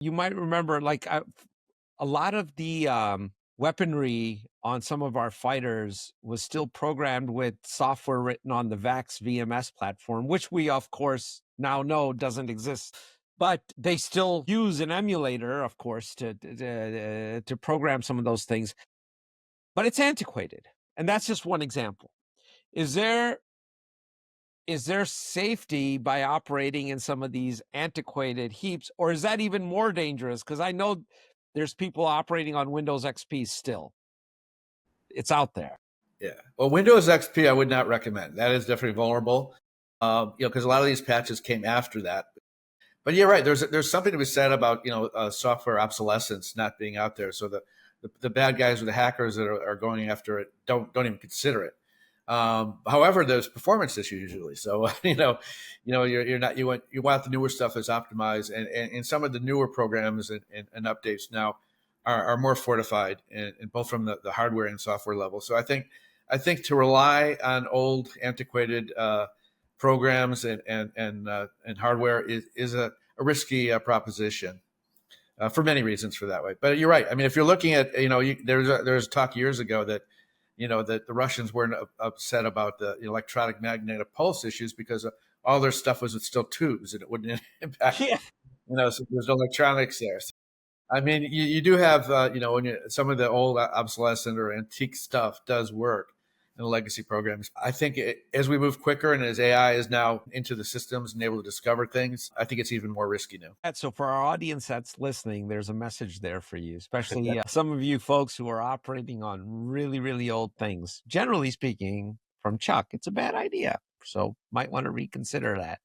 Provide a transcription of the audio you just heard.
You might remember, like, a lot of the weaponry on some of our fighters was still programmed with software written on the VAX VMS platform, which we, of course, now know doesn't exist. But they still use an emulator, of course, to program some of those things. But it's antiquated, and that's just one example. Is there safety by operating in some of these antiquated heaps, or is that even more dangerous? Because I know there's people operating on Windows XP still. It's out there. Yeah. Well, Windows XP, I would not recommend. That is definitely vulnerable. Because a lot of these patches came after that. But you're right. There's something to be said about software obsolescence not being out there. So the bad guys or the hackers that are going after it don't even consider it. However, there's performance issues usually. So you're not you want the newer stuff that's optimized, and some of the newer programs and updates now are more fortified, and both from the hardware and software level. So I think to rely on old antiquated programs and hardware is a risky proposition. For many reasons for that way. But you're right. I mean, if you're looking at, there's talk years ago that, that the Russians weren't upset about the electronic magnetic pulse issues because all their stuff was still tubes and it wouldn't impact, Yeah. so there's no electronics there. So, I mean, you do have, when some of the old obsolescent or antique stuff does work in the legacy programs. I think as we move quicker and as AI is now into the systems and able to discover things, I think it's even more risky now. So for our audience that's listening, there's a message there for you, especially some of you folks who are operating on really, really old things. Generally speaking, from Chuck, it's a bad idea. So might want to reconsider that.